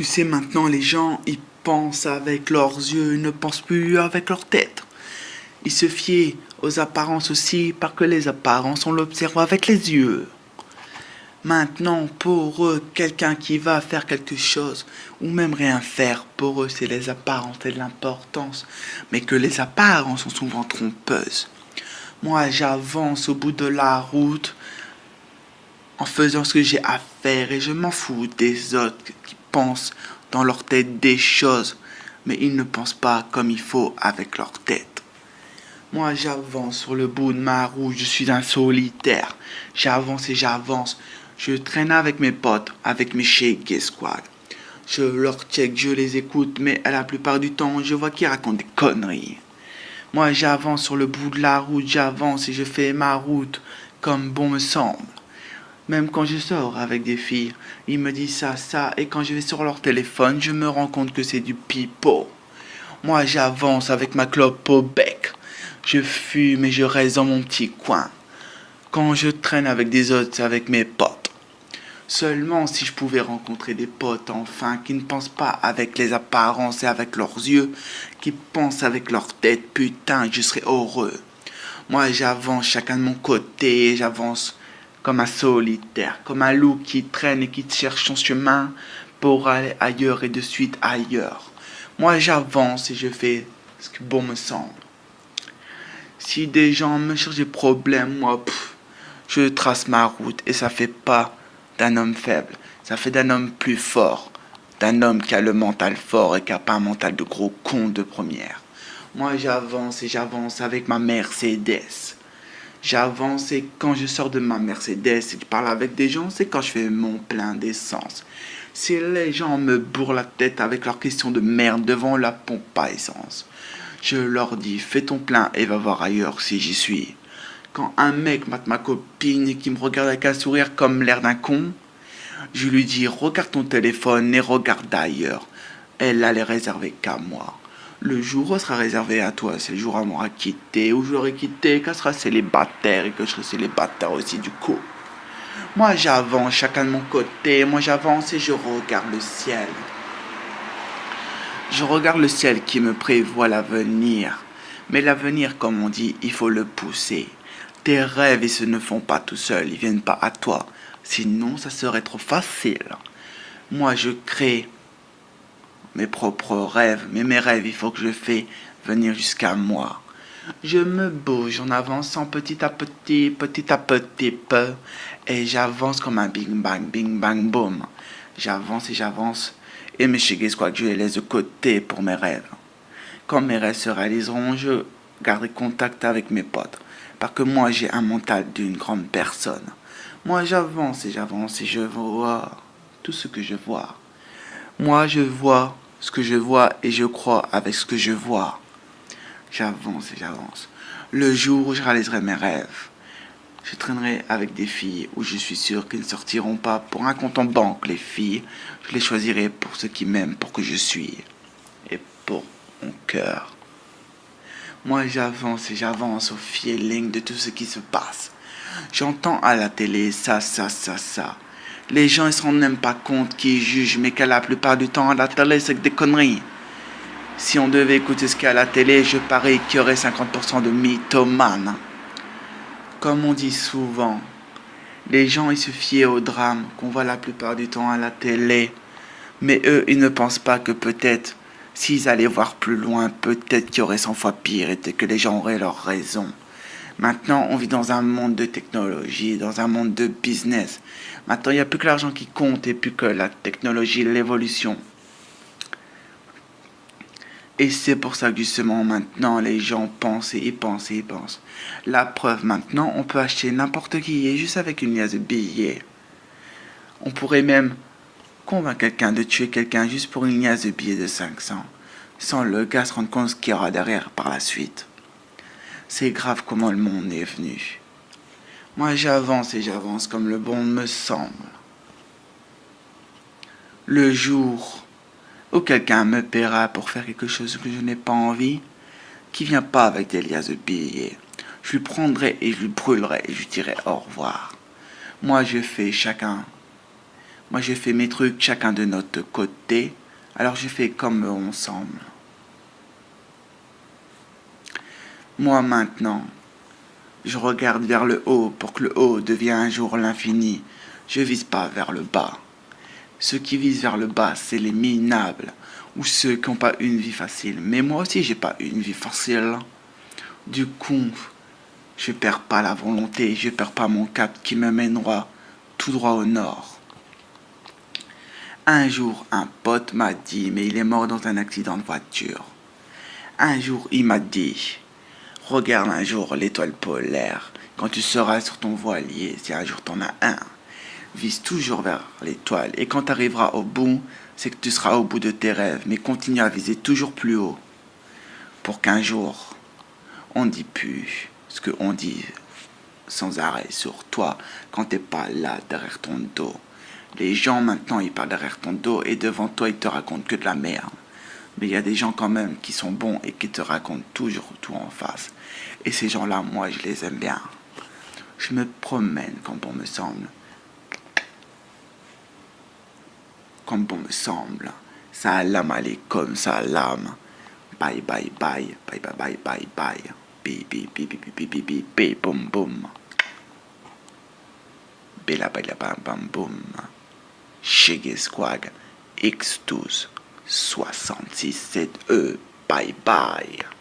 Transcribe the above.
Tu sais, maintenant, les gens, ils pensent avec leurs yeux, ils ne pensent plus avec leur tête. Ils se fient aux apparences aussi, parce que les apparences, on l'observe avec les yeux. Maintenant, pour eux, quelqu'un qui va faire quelque chose, ou même rien faire, pour eux, c'est les apparences et de l'importance. Mais que les apparences sont souvent trompeuses. Moi, j'avance au bout de la route en faisant ce que j'ai à faire et je m'en fous des autres qui pensent dans leur tête des choses, mais ils ne pensent pas comme il faut avec leur tête. Moi, j'avance sur le bout de ma route, je suis un solitaire. J'avance et j'avance. Je traîne avec mes potes, avec mes Shake Squad. Je leur check, je les écoute, mais à la plupart du temps, je vois qu'ils racontent des conneries. Moi, j'avance sur le bout de la route, j'avance et je fais ma route comme bon me semble. Même quand je sors avec des filles, ils me disent ça, et quand je vais sur leur téléphone, je me rends compte que c'est du pipeau. Moi, j'avance avec ma clope au bec. Je fume et je reste dans mon petit coin. Quand je traîne avec des autres, c'est avec mes potes. Seulement si je pouvais rencontrer des potes enfin qui ne pensent pas avec les apparences et avec leurs yeux, qui pensent avec leur tête, putain, je serais heureux. Moi, j'avance chacun de mon côté, j'avance comme un solitaire, comme un loup qui traîne et qui cherche son chemin pour aller ailleurs et de suite ailleurs. Moi, j'avance et je fais ce que bon me semble. Si des gens me cherchent des problèmes, moi, je trace ma route et ça fait pas d'un homme faible, ça fait d'un homme plus fort, d'un homme qui a le mental fort et qui a pas un mental de gros con de première. Moi, j'avance et j'avance avec ma Mercedes. J'avance et quand je sors de ma Mercedes et que je parle avec des gens, c'est quand je fais mon plein d'essence. Si les gens me bourrent la tête avec leurs questions de merde devant la pompe à essence, je leur dis fais ton plein et va voir ailleurs si j'y suis. Quand un mec mate ma copine et qui me regarde avec un sourire comme l'air d'un con, je lui dis regarde ton téléphone et regarde ailleurs. Elle a les réservée qu'à moi. Le jour où sera réservé à toi, c'est le jour où on m'aura quitté, où j'aurai quitté, qu'elle sera célibataire et que je serai célibataire aussi du coup. Moi j'avance chacun de mon côté, moi j'avance et je regarde le ciel. Je regarde le ciel qui me prévoit l'avenir. Mais l'avenir, comme on dit, il faut le pousser. Tes rêves, ils se ne font pas tout seuls, ils viennent pas à toi. Sinon, ça serait trop facile. Moi, je crée mes propres rêves, mais mes rêves, il faut que je fais venir jusqu'à moi. Je me bouge en avançant petit à petit peu, et j'avance comme un bing bang, boom. J'avance et j'avance, et mes chigas, quoi que je les laisse de côté pour mes rêves. Quand mes rêves se réaliseront, je garderai contact avec mes potes, parce que moi j'ai un mental d'une grande personne. Moi j'avance et je vois tout ce que je vois. Moi je vois ce que je vois et je crois avec ce que je vois. J'avance et j'avance. Le jour où je réaliserai mes rêves, je traînerai avec des filles où je suis sûr qu'elles ne sortiront pas pour un compte en banque. Les filles, je les choisirai pour ceux qui m'aiment, pour que je suis et pour mon cœur. Moi j'avance et j'avance au feeling de tout ce qui se passe. J'entends à la télé ça. Les gens ils se rendent même pas compte qu'ils jugent, mais qu'à la plupart du temps à la télé c'est que des conneries. Si on devait écouter ce qu'il y a à la télé, je parie qu'il y aurait 50% de mythomanes. Comme on dit souvent, les gens ils se fient au drame qu'on voit la plupart du temps à la télé. Mais eux, ils ne pensent pas que peut-être, s'ils allaient voir plus loin, peut-être qu'il y aurait 100 fois pire et que les gens auraient leur raison. Maintenant, on vit dans un monde de technologie, dans un monde de business. Maintenant, il n'y a plus que l'argent qui compte et plus que la technologie, l'évolution. Et c'est pour ça que justement maintenant les gens pensent et ils pensent et ils pensent. La preuve maintenant, on peut acheter n'importe qui et juste avec une liasse de billets. On pourrait même convaincre quelqu'un de tuer quelqu'un juste pour une liasse de billets de 500, sans le gars se rendre compte ce qu'il y aura derrière par la suite. C'est grave comment le monde est venu. Moi j'avance et j'avance comme le bon me semble. Le jour où quelqu'un me paiera pour faire quelque chose que je n'ai pas envie, qui vient pas avec des liasses de billets, je lui prendrai et je lui brûlerai et je lui dirai au revoir. Moi je fais chacun Moi, j'ai fait mes trucs chacun de notre côté. Alors, j'ai fait comme on semble. Moi, maintenant, je regarde vers le haut pour que le haut devienne un jour l'infini. Je vise pas vers le bas. Ceux qui visent vers le bas, c'est les minables ou ceux qui n'ont pas une vie facile. Mais moi aussi, j'ai pas une vie facile. Du coup, je perds pas la volonté, je perds pas mon cap qui me mènera tout droit au nord. Un jour, un pote m'a dit, mais il est mort dans un accident de voiture. Un jour, il m'a dit, regarde un jour l'étoile polaire. Quand tu seras sur ton voilier, si un jour t'en as un, vise toujours vers l'étoile. Et quand tu arriveras au bout, c'est que tu seras au bout de tes rêves. Mais continue à viser toujours plus haut. Pour qu'un jour, on ne dit plus ce qu'on dit sans arrêt sur toi quand t'es pas là derrière ton dos. Les gens maintenant ils parlent derrière ton dos et devant toi ils te racontent que de la merde. Mais il y a des gens quand même qui sont bons et qui te racontent toujours tout en face. Et ces gens-là, moi je les aime bien. Je me promène comme bon me semble. Comme bon me semble. Salam alaikum, salam. Bye bye bye. Bye bye bye bye bye. Bi bi bi bi bi bi bi bi boum boum. Bella bella bam bam boum. Shiggy Squag X12 66 7E. Bye bye.